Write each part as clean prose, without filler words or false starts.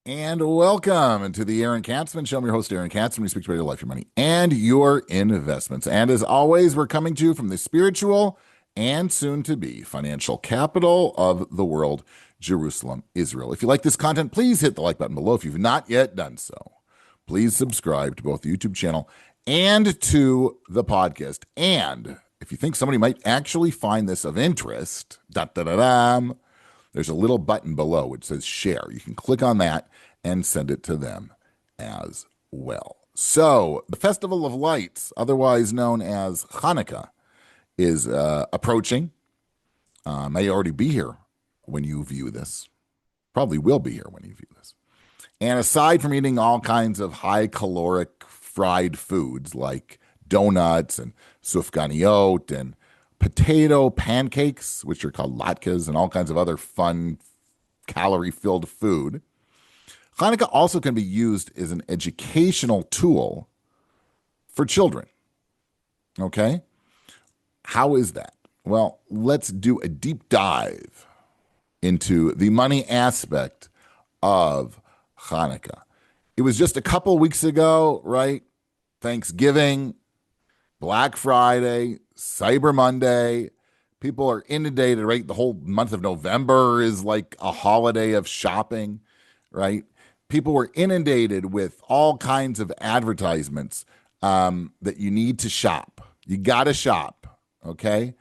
And welcome to the Aaron Katzman Show. I'm your host, Aaron Katzman. We speak about your life, your money, and your investments. And as always, we're coming to you from the spiritual and soon to be financial capital of the world, Jerusalem, Israel. If you like this content, please hit the like button below. If you've not yet done so, please subscribe to both the YouTube channel and to the podcast. And if you think somebody might actually find this of interest, there's a little button below which says share. You can click on that and send it to them as well. So, the Festival of Lights, otherwise known as Hanukkah, is approaching. May already be here when you view this. Probably will be here when you view this. And aside from eating all kinds of high caloric fried foods like donuts and sufganiyot and potato pancakes, which are called latkes, and all kinds of other fun calorie-filled food, Hanukkah also can be used as an educational tool for children. Okay? How is that? Well, let's do a deep dive into the money aspect of Hanukkah. It was just a couple weeks ago, right? Thanksgiving, Black Friday, Cyber Monday. People are inundated, right? The whole month of November is like a holiday of shopping, right? People were inundated with all kinds of advertisements that you need to shop. You got to shop, okay?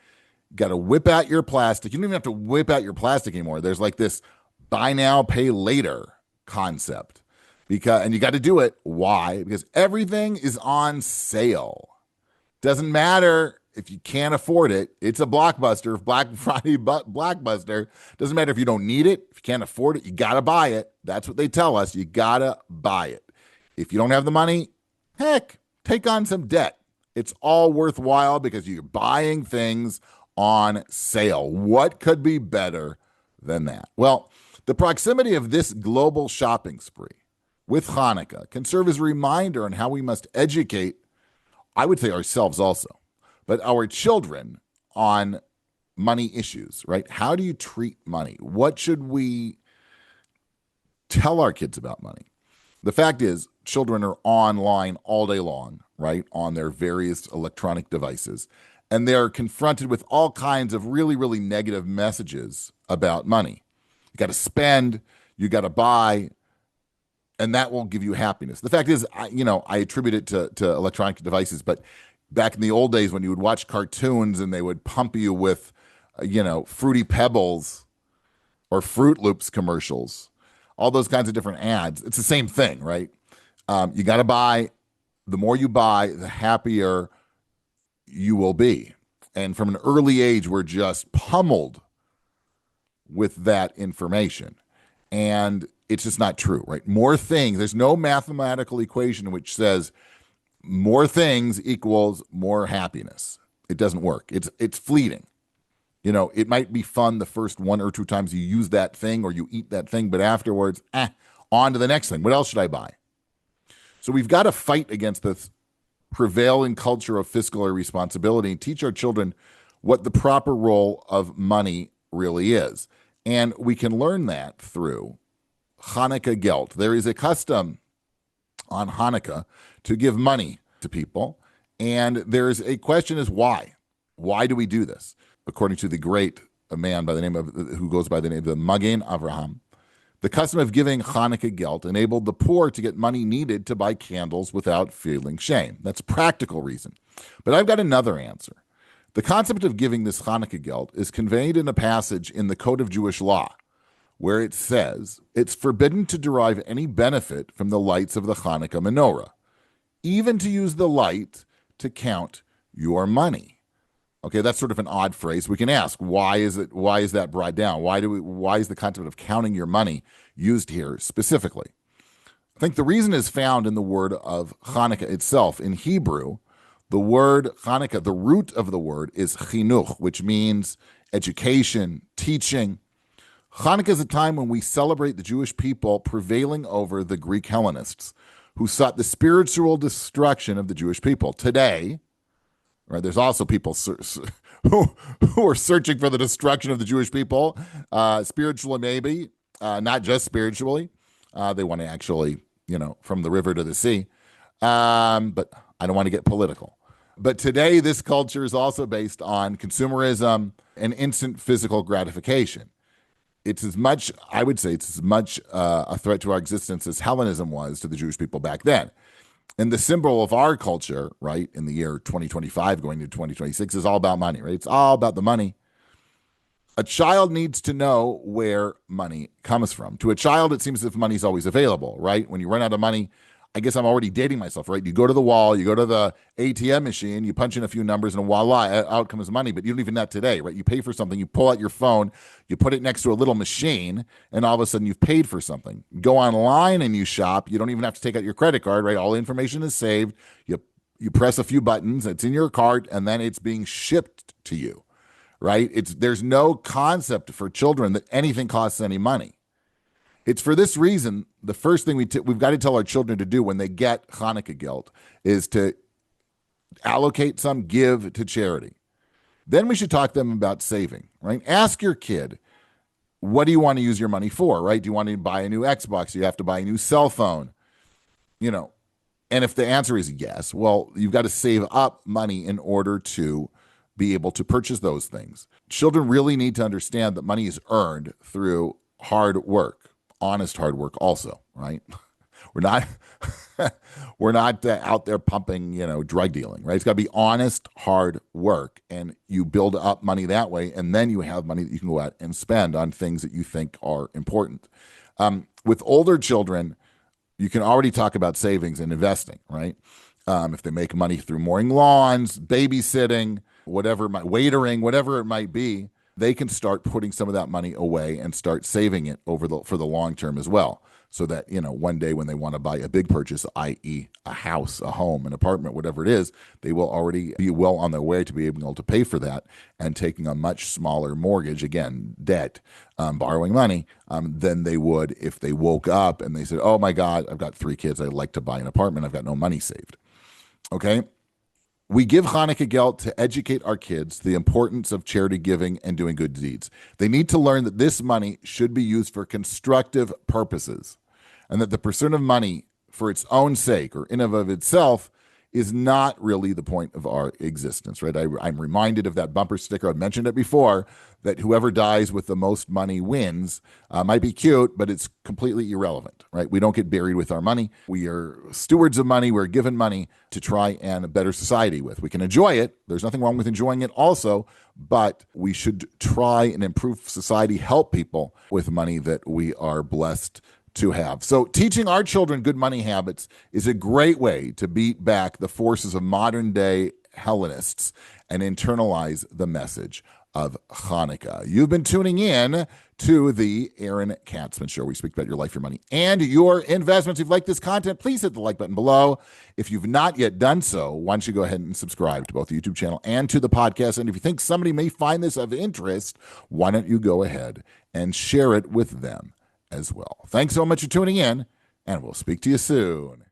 You got to whip out your plastic. You don't even have to whip out your plastic anymore. There's like this buy now, pay later concept. And you got to do it. Why? Because everything is on sale. Doesn't matter if you can't afford it. It's a blockbuster, Black Friday blockbuster. Doesn't matter if you don't need it. If you can't afford it, you got to buy it. That's what they tell us. You got to buy it. If you don't have the money, heck, take on some debt. It's all worthwhile because you're buying things on sale. What could be better than that? Well, the proximity of this global shopping spree with Hanukkah can serve as a reminder on how we must educate, I would say ourselves also, but our children on money issues, right? How do you treat money? What should we tell our kids about money? The fact is, children are online all day long, right? On their various electronic devices. And they're confronted with all kinds of really, really negative messages about money. You got to spend, you got to buy, and that won't give you happiness. The fact is, I attribute it to electronic devices, but back in the old days when you would watch cartoons and they would pump you with, Fruity Pebbles or Fruit Loops commercials, all those kinds of different ads, it's the same thing, right? You got to buy. The more you buy, the happier you will be. And from an early age, we're just pummeled with that information. And it's just not true, right? More things. There's no mathematical equation which says more things equals more happiness. It doesn't work. It's fleeting. It might be fun the first one or two times you use that thing or you eat that thing, but afterwards, on to the next thing. What else should I buy? So we've got to fight against this prevailing culture of fiscal irresponsibility and teach our children what the proper role of money really is. And we can learn that through Hanukkah gelt. There is a custom on Hanukkah to give money to people. And there's a question is why? Why do we do this? According to the great man who goes by the name of the Magen Avraham, the custom of giving Hanukkah gelt enabled the poor to get money needed to buy candles without feeling shame. That's a practical reason. But I've got another answer. The concept of giving this Hanukkah gelt is conveyed in a passage in the Code of Jewish Law, where it says it's forbidden to derive any benefit from the lights of the Hanukkah menorah, even to use the light to count your money. Okay, that's sort of an odd phrase. We can ask, why is that brought down? Why is the concept of counting your money used here specifically? I think the reason is found in the word of Hanukkah itself. In Hebrew, the word Hanukkah, the root of the word is chinuch, which means education, teaching. Hanukkah is a time when we celebrate the Jewish people prevailing over the Greek Hellenists, who sought the spiritual destruction of the Jewish people. Today, right, there's also people who are searching for the destruction of the Jewish people, spiritually maybe, not just spiritually. They want to actually, from the river to the sea. But I don't want to get political. But today, this culture is also based on consumerism and instant physical gratification. It's as much, I would say, it's as much a threat to our existence as Hellenism was to the Jewish people back then. And the symbol of our culture, right, in the year 2025 going to 2026 is all about money, right? It's all about the money. A child needs to know where money comes from. To a child, it seems as if money's always available, right? When you run out of money, I guess I'm already dating myself, right? You go to the wall, you go to the ATM machine, you punch in a few numbers, and voila, out comes money. But you don't even that today, right? You pay for something, you pull out your phone, you put it next to a little machine, and all of a sudden you've paid for something. Go online and you shop. You don't even have to take out your credit card, right? All the information is saved. You press a few buttons, it's in your cart, and then it's being shipped to you, right? There's no concept for children that anything costs any money. It's for this reason, the first thing we've got to tell our children to do when they get Hanukkah gelt is to allocate some, give to charity. Then we should talk to them about saving, right? Ask your kid, what do you want to use your money for, right? Do you want to buy a new Xbox? Do you have to buy a new cell phone? And if the answer is yes, well, you've got to save up money in order to be able to purchase those things. Children really need to understand that money is earned through hard work. Honest hard work also, right? We're not out there pumping, drug dealing, right? It's got to be honest hard work, and you build up money that way, and then you have money that you can go out and spend on things that you think are important. With older children, you can already talk about savings and investing, right? If they make money through mowing lawns, babysitting, waitering, whatever it might be, they can start putting some of that money away and start saving it for the long term as well. So that, one day when they want to buy a big purchase, i.e. a house, a home, an apartment, whatever it is, they will already be well on their way to be able to pay for that and taking a much smaller mortgage, again, debt, borrowing money, than they would if they woke up and they said, oh my God, I've got 3 kids. I'd like to buy an apartment. I've got no money saved. Okay. We give Hanukkah gelt to educate our kids the importance of charity giving and doing good deeds. They need to learn that this money should be used for constructive purposes, and that the pursuit of money for its own sake or in and of itself is not really the point of our existence, right? I'm reminded of that bumper sticker. I've mentioned it before, that whoever dies with the most money wins. Might be cute, but it's completely irrelevant, right? We don't get buried with our money. We are stewards of money. We're given money to try and better society with. We can enjoy it. There's nothing wrong with enjoying it also, but we should try and improve society, help people with money that we are blessed to have. So teaching our children good money habits is a great way to beat back the forces of modern day Hellenists and internalize the message of Hanukkah. You've been tuning in to the Aaron Katzman Show. We speak about your life, your money, and your investments. If you like this content, please hit the like button below. If you've not yet done so, why don't you go ahead and subscribe to both the YouTube channel and to the podcast? And if you think somebody may find this of interest, why don't you go ahead and share it with them as well. Thanks so much for tuning in, and we'll speak to you soon.